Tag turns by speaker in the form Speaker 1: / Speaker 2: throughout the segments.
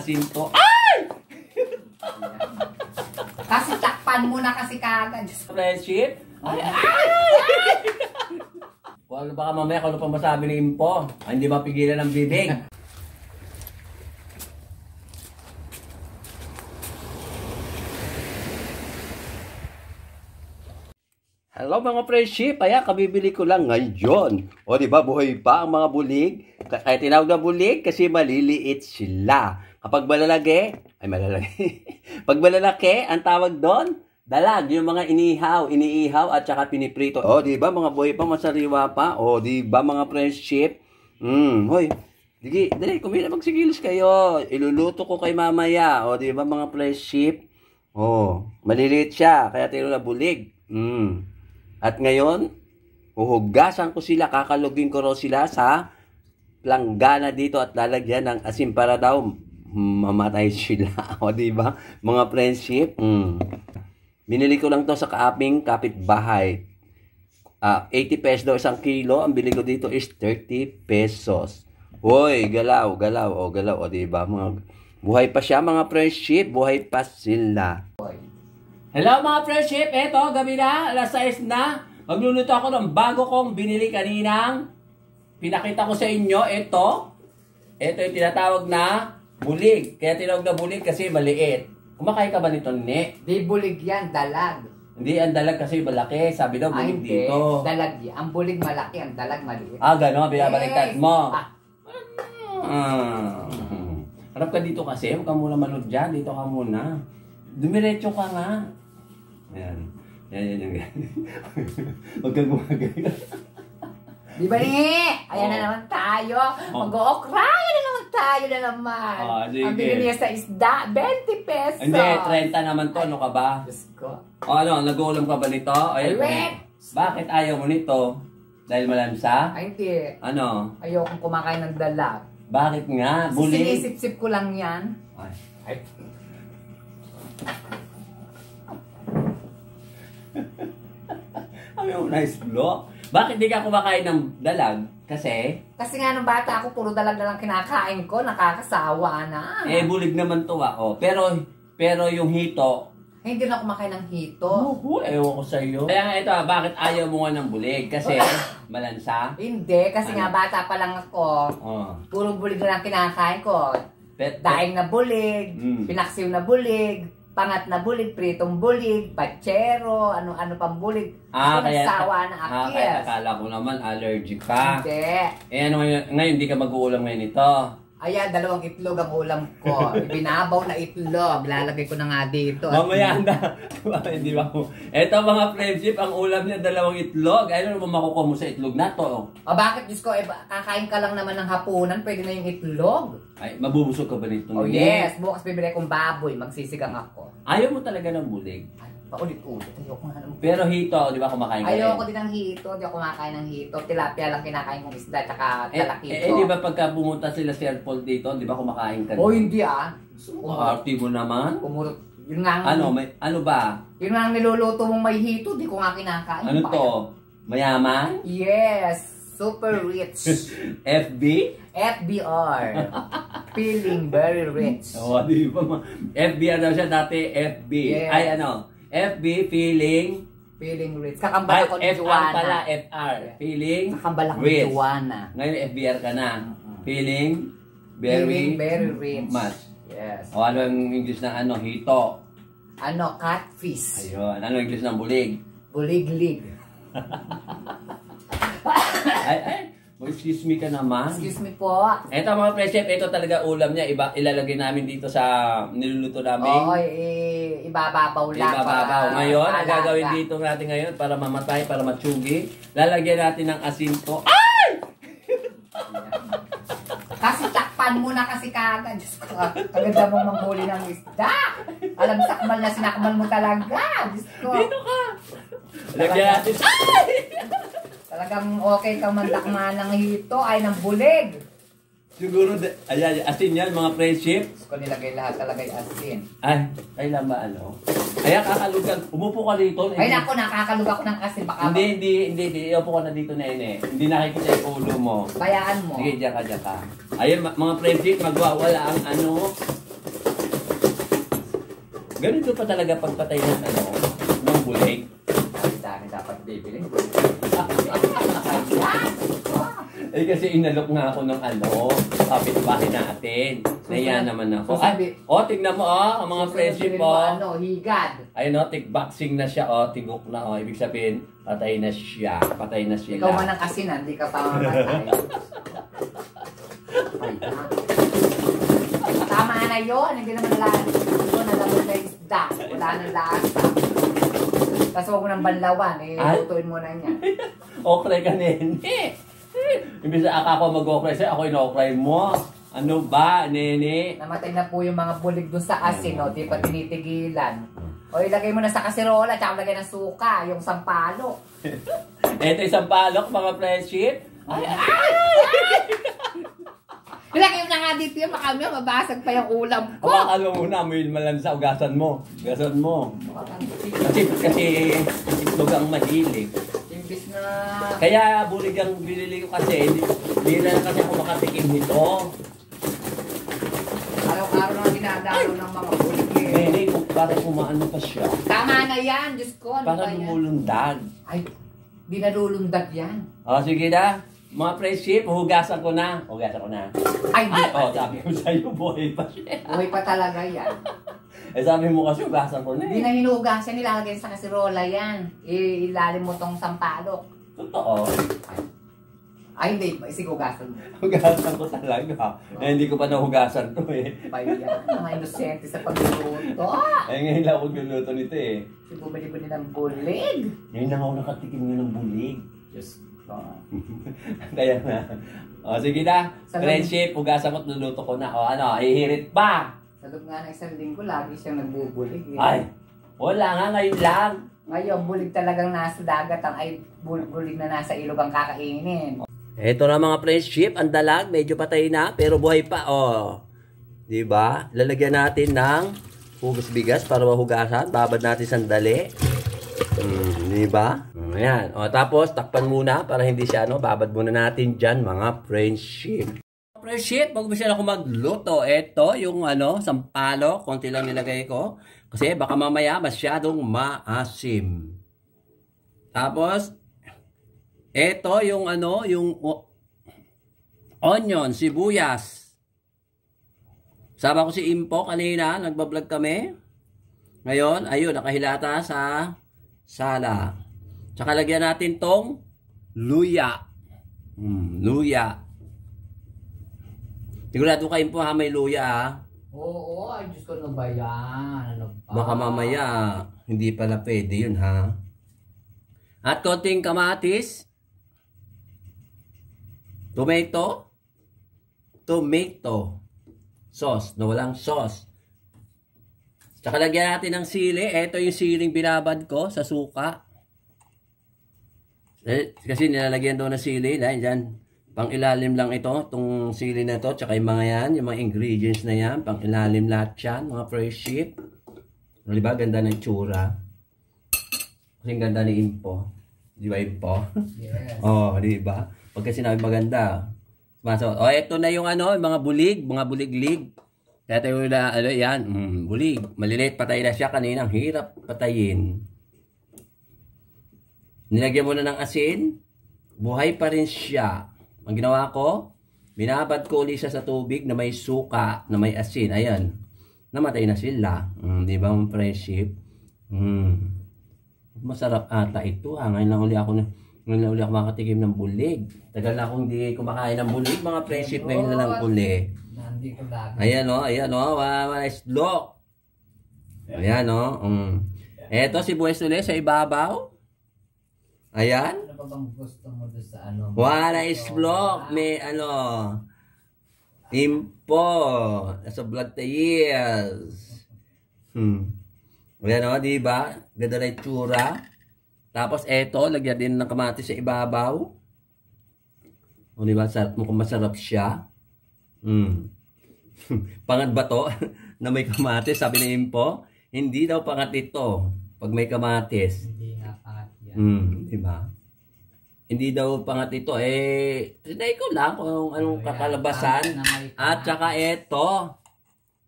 Speaker 1: asin to. Ay!
Speaker 2: Kasi takpan mo na kasi kagad.
Speaker 1: Friendship? Ay! Kung ano baka mamaya kung ano pang masabi ni Impo. Ay, hindi mapigilan ng bibig. Hello mga friendship, ayan kabibili ko lang ngayon. O di ba buhay pa ang mga bulig? Kaya tinawag na bulig kasi maliliit sila. Kapag malalaki, ay malalaki. Pag malalaki, ang tawag doon, dalag, yung mga iniihaw at saka piniprito. O di ba mga buhay pa, masariwa pa? O di ba mga friendship? Hoy, dali, kumila magsigilos kayo. Iluluto ko kay mamaya. O di ba mga friendship? O, maliliit siya, kaya tinawag na bulig. At ngayon, uhugasan ko sila, kakalugin ko raw sila sa planggana dito at lalagyan ng asin para daw mamatay sila. O diba? Mga friendship. Binili ko lang to sa kaaping kapitbahay. 80 pesos daw isang kilo. Ang bili ko dito is 30 pesos. Hoy, galaw. O diba? Buhay pa siya mga friendship. Buhay pa sila. Hello mga friendship, eto gabi na, alas 6 na. Magluluto ako ng bago kong binili kaninang. Pinakita ko sa inyo, ito yung tinatawag na bulig. Kaya tinawag na bulig kasi maliit. Kumakain ka ba nito, Ne?
Speaker 2: Di bulig yan, dalag.
Speaker 1: Hindi, ang dalag kasi malaki. Sabi daw bulig dito.
Speaker 2: Dalag yan. Ang bulig malaki, ang dalag maliit.
Speaker 1: Gano'n, binabaliktad mo.
Speaker 2: Ah.
Speaker 1: Harap ka dito kasi, huwag ka muna manood dyan. Dito ka muna. Dumiretso ka nga. Ayan. Yan. Huwag kang gumagay.
Speaker 2: Di ba ni? Ayan na naman tayo. Mag-o-okra. Ayan na naman tayo na naman. Ang bili niya sa isda, 20 pesos.
Speaker 1: Hindi, 30 naman to. Ano ka ba?
Speaker 2: Diyos ko.
Speaker 1: Nag-uulam ka ba nito? Bakit ayaw mo nito? Dahil malansa?
Speaker 2: Ay, hindi.
Speaker 1: Ano?
Speaker 2: Ayokong kumakain ng dalag.
Speaker 1: Bakit nga? Bulig?
Speaker 2: Sinisip-sip ko lang yan. Ay.
Speaker 1: Ano, nice block. Bakit di ka kumakain ng dalag? Kasi
Speaker 2: nga nung bata ako, puro dalag na lang kinakain ko. Nakakasawa na.
Speaker 1: bulig naman to Pero yung hito,
Speaker 2: hindi na kumakain ng hito.
Speaker 1: Ewan ko sa iyo. Kaya nga ito, bakit ayaw mo nga ng bulig? Kasi malansa?
Speaker 2: Hindi, kasi nga bata pa lang ako. Puro bulig na lang kinakain ko. Daing na bulig, pinaksiw na bulig, pangat na bulig, pritong bulig, patsero, ano-ano pang bulig.
Speaker 1: Kaya
Speaker 2: sawa na akis.
Speaker 1: Kaya akala ko naman allergic ka.
Speaker 2: Hindi.
Speaker 1: Ano ngayon di ka mag-uulam ngayon ito?
Speaker 2: Ayan, 2 itlog ang ulam ko. Ibinabaw na itlog. Lalagay ko na nga dito.
Speaker 1: Mamaya na. Hindi ba ko? Ito mga friendship, ang ulam niya 2 itlog. Ano naman makukuha mo sa itlog na to?
Speaker 2: Bakit, Diyos ko? Kakain ka lang naman ng hapunan. Pwede na yung itlog.
Speaker 1: Ay, mabubusog ka ba nito?
Speaker 2: Yes. Bukas bibili kong baboy. Magsisigang ako.
Speaker 1: Ayaw mo talaga ng bulig?
Speaker 2: Paulit-ulit. Ayoko nga naman.
Speaker 1: Pero hito, di ba kumakain ka
Speaker 2: Ayoko din ng hito. Di ako kumakain ng hito. Tilapia lang kinakain kong isda. Tsaka talakito.
Speaker 1: Di ba pagka pumunta sila sa airport dito, di ba kumakain ka?
Speaker 2: Hindi
Speaker 1: Party mo naman?
Speaker 2: Yun nga
Speaker 1: ano ba?
Speaker 2: Yun nga ang niluluto mong may hito. Di ko nga kinakain.
Speaker 1: Ano to? Mayaman?
Speaker 2: Yes. Super rich.
Speaker 1: FB?
Speaker 2: FBR. Feeling very rich.
Speaker 1: Di ba? FBR daw siya dati. FB.
Speaker 2: Yes.
Speaker 1: Ay FB, feeling
Speaker 2: rich. Kakambal ako ni Juana.
Speaker 1: pala, FR. Feeling
Speaker 2: Kakambal ako
Speaker 1: rich.
Speaker 2: ni Juana.
Speaker 1: Ngayon, FBR ka na. Feeling very
Speaker 2: rich.
Speaker 1: Much.
Speaker 2: Yes.
Speaker 1: Ano ang English ng hito?
Speaker 2: Catfish.
Speaker 1: Ayun. Ano ang English ng bulig?
Speaker 2: Bulig-lig.
Speaker 1: Excuse me ka naman.
Speaker 2: Excuse me po.
Speaker 1: Ito mga pre-chef, ito talaga ulam niya. Ilalagay namin dito sa niluluto namin.
Speaker 2: Ibababaw lang.
Speaker 1: Ibababaw. Ngayon, ang gagawin dito natin ngayon para mamatay, para matsugi, lalagyan natin ng asin to. Ay!
Speaker 2: Kasi takpan mo na kasi kagad. Diyos ko, kaganda mong manghuli ng isda. Alam, sakmal na sinakmal mo talaga. Diyos ko.
Speaker 1: Dito ka. Lagyan natin. Ay!
Speaker 2: Talagang okay kang mandakma ng hito ay ng bulig.
Speaker 1: Siguro, asin yan mga friendship.
Speaker 2: Gusto ko nilagay lahat talaga yung asin.
Speaker 1: Ay, kailan ba Kaya kakalugan. Umupo ka dito.
Speaker 2: Ay naku, nakakalug ako ng asin. Baka
Speaker 1: Hindi. Upo ka na dito, Nene. Hindi nakikita yung ulo mo.
Speaker 2: Bayaan mo.
Speaker 1: Sige, diyan ka. Ayun, mga friendship, magwawala ang Ganito pa talaga pagpatay ng ano, ng bulig.
Speaker 2: Ang dami dapat bibili.
Speaker 1: Eh kasi inalok nga ako ng ano, kapitbahay natin. Naya naman ako. Tignan mo ang mga friendship po.
Speaker 2: Ano, higad.
Speaker 1: Ayun tig-boxing na siya tigok na ibig sabihin, patay na siya. Patay na siya.
Speaker 2: Ikaw man ang kasinan, di ka pa mamatay. Tama na yun, hindi naman nalamon na isda. Wala nang lasa. Tapos huwag mo ng banlawan, lutuin mo na niya.
Speaker 1: Okray ka, nene. Imbis na ako mag-okray sa'yo, ako in-okray mo. Ano ba, nene?
Speaker 2: Namatay na po yung mga bulig doon sa asin, di pa tinitigilan. O ilagay mo na sa kaserola, tsaka lagay ng suka, yung sampalok.
Speaker 1: Ito yung sampalok, mga friendship. Ay!
Speaker 2: Ilagay mo na nga dito yung baka mabasag pa yung ulam ko.
Speaker 1: Hawakan mo muna, may malan sa ugasan mo. Ugasan mo. Kasi itlog ang mahilig.
Speaker 2: Imbis na...
Speaker 1: Kaya bulig ang binili ko kasi, hindi na kasi ako makatikim nito.
Speaker 2: Araw-araw na dinadalo ng mga bulig
Speaker 1: Nene, para kumaano pa siya.
Speaker 2: Tama na yan, Diyos ko. Ano
Speaker 1: para lumulundag.
Speaker 2: Ay, di nalulundag yan.
Speaker 1: O, sige na. Mga friendship, hugasan ko na. Hugasan ko na.
Speaker 2: Ay, di pa.
Speaker 1: Sabi ko sa'yo, buhay pa siya.
Speaker 2: Buhay pa talaga yan.
Speaker 1: Sabi mo kasi, hugasan ko na
Speaker 2: Hindi na hinugasan, nilalagay sa kasirola yan. Ilalim mo tong sampalok.
Speaker 1: Totoo.
Speaker 2: Ay, hindi. Sige, hugasan mo.
Speaker 1: Hugasan ko talaga. Hindi ko pa nahugasan to
Speaker 2: Payan, mga inosente sa pagluluto.
Speaker 1: Ngayon lang ako gluluto nito
Speaker 2: Bumili ko nilang bulig.
Speaker 1: Ngayon lang ako nakatikim ng bulig.
Speaker 2: Diyos ko.
Speaker 1: Kaya na. O, sige na. Friendship, hugasan ko at luluto ko na. O, hihirit pa.
Speaker 2: Sa loob nga ng isang linggo, lagi siyang nagbubulig.
Speaker 1: Ay, wala nga, ngayon lang.
Speaker 2: Ngayon, bulig talagang nasa dagat ay bulig na nasa ilog ang kakainin.
Speaker 1: Ito na mga friendship, ang dalag, medyo patay na, pero buhay pa. Diba? Lalagyan natin ng hugas bigas para mahugasan. Babad natin sandali. Diba? Ayan. Tapos, takpan muna para hindi siya, babad muna natin dyan, mga friendship. Friendship, bago ba siya ako magluto, ito yung sampalok, konti lang nilagay ko. Kasi baka mamaya masyadong maasim. Tapos, ito yung yung onion, sibuyas. Sama ko si Impo kanina, nagbablog kami. Ngayon, ayun, nakahilata sa sala. Tsaka lagyan natin tong luya. Luya. Sigurado kayo po may luya
Speaker 2: Oo, ay Diyos ko, ano ba yan? Ano pa?
Speaker 1: Baka mamaya, hindi pala pwede yun At konting kamatis. Tomato sauce, na walang sauce. Tsaka lagyan natin ng sili. Ito yung siling binabad ko sa suka. Kasi nilalagyan doon ng sili. Dahil dyan, pang ilalim lang ito, itong sili na to, tsaka yung mga yan, yung mga ingredients na yan, pang ilalim lahat yan, mga friendship. Diba, ganda ng tsura. Kasi ganda ni Impo. Di ba, Impo?
Speaker 2: Yes.
Speaker 1: Diba? Pagka sinabi maganda. Ito na yung mga bulig, mga buliglig. Ito yung yan, bulig. Maliliit, patay na siya kanina, hirap patayin. Nilagyan mo na ng asin, buhay pa rin siya. Ang ginawa ko, binabad ko ulit siya sa tubig na may suka, na may asin. Ayan. Namatay na sila. Di ba, mga friendship? Masarap ata ito. Ngayon lang ulit ako makatikim ng bulig. Tagal na akong hindi kumakain ng bulig, mga friendship. Ngayon na lang ulit. Ayan islok. Ayan Eto, sibuyas ulit sa ibabaw. Ayan.
Speaker 2: Ano ba bang gusto mo doon sa
Speaker 1: Wala islok. May Impo. Nasa vlog the years. Ayan diba? Ganda na itsura. Tapos eto, lagyan din ng kamatis sa ibabaw. Diba? Mukhang masarap siya. Pangat ba to? Na may kamatis, sabi ni Impo. Hindi daw pangat ito pag may kamatis.
Speaker 2: Hindi nga pangat yan.
Speaker 1: Diba? Hindi daw pangat ito. Trinay ko lang kung anong kakalabasan. At saka eto,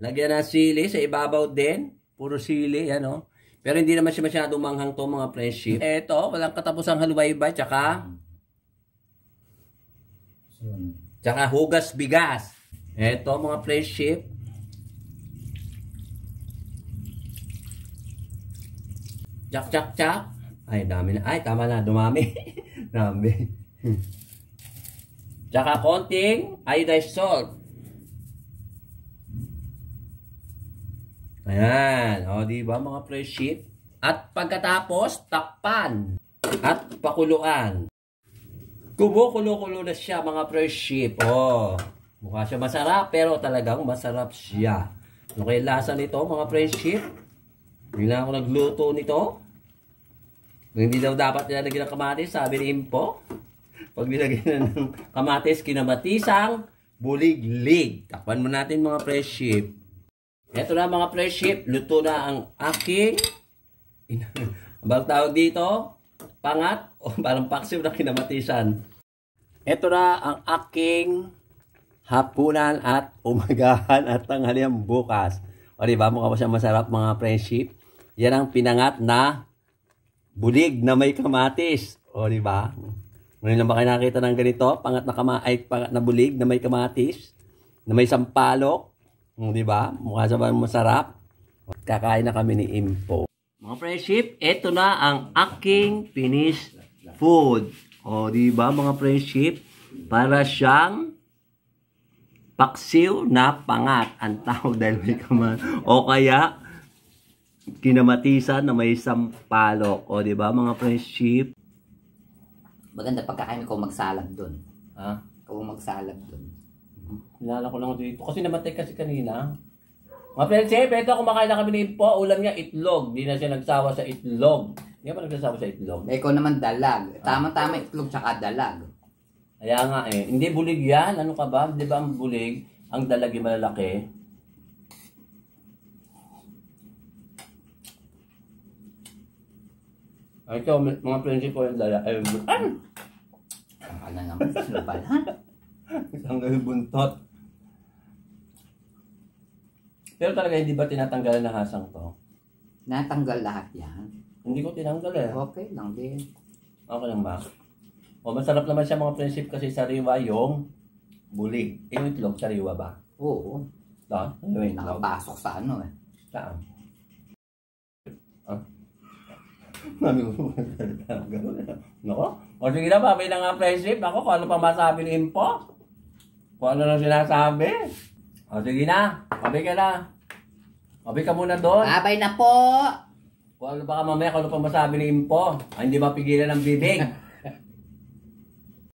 Speaker 1: lagyan ng sili sa ibabaw din. Puro sili, yan o. Pero hindi naman siya masyadong manghang to mga friendship. Eto, walang katapusang halubaybay, tsaka hugas bigas. Eto mga friendship. Chak. Ay, dami na. Ay, tama na, dumami. Dami. Tsaka konting iodized salt. Ayan. O, diba mga friendship? At pagkatapos, takpan. At pakuluan. Kumukulo-kulo na siya mga friendship. O, mukha siya masarap, pero talagang masarap siya. Ano kaya lasa nito mga friendship? Hindi na ako nagluto nito. Hindi daw dapat nilagyan ng kamatis, sabi ni Impo. Pag nilagyan ng kamatis, kinamatisang bulig-lig. Takpan mo natin mga friendship. Ito na mga friendship, luto na ang aking, ang tawag dito, pangat, o parang paksiw na kinamatisan. Ito na ang aking hapunan at umagahan at tanghalian bukas. O diba, mukha pa siya masarap mga friendship. Yan ang pinangat na bulig na may kamatis. O diba? Ngayon lang ba kayo nakita ng ganito? Pangat na bulig na may kamatis, na may sampalok. Di ba? Mukha sa masarap. Kakain na kami ni Impo. Mga friendship, ito na ang aking finished food. O, di ba mga friendship? Para siyang paksiw na pangat. Ang tawag dahil may o kaya, kinamatisan na may sampalok. O, di ba mga friendship?
Speaker 2: Maganda pagkakain ko magsalab doon.
Speaker 1: Ha?
Speaker 2: Ikaw magsalab doon.
Speaker 1: Hinala ko lang dito. Kasi namatay kasi kanina. Mga friendship, ito kumakain na kami ni Impo. Ulam niya, itlog. Di na siya nagsawa sa itlog. Hindi ba nagsasawa sa itlog?
Speaker 2: Ikaw naman dalag. Tama-tama itlog tsaka dalag.
Speaker 1: Kaya nga eh. Hindi bulig yan. Ano ka ba? Di ba ang bulig? Ang dalag yung malalaki. Ito, mga friendship ko yung dalag.
Speaker 2: Ano ka na naman? Sino ba ha?
Speaker 1: Tanggal yung buntot. Pero talaga hindi ba tinatanggalan ng hasang to?
Speaker 2: Natanggal lahat yan.
Speaker 1: Hindi ko tinanggal eh.
Speaker 2: Okay lang din.
Speaker 1: Okay lang ba? O masarap naman siya mga friendship kasi sariwa yung bulig. Yung itlog, sariwa ba?
Speaker 2: Oo.
Speaker 1: Saan? Ano yung itlog?
Speaker 2: Nakapasok sa ano eh.
Speaker 1: Saan? Mami ko Nako? O sige na, babay na nga friendship. Ako, kung ano pa masabi ni Impo? Kung ano lang sinasabi. O sige na, babay ka na. Babay ka muna doon.
Speaker 2: Babay na po!
Speaker 1: Kung ano pa ka mamaya, kung ano pa masabi ni Impo. Ay, hindi mapigilan ng bibig.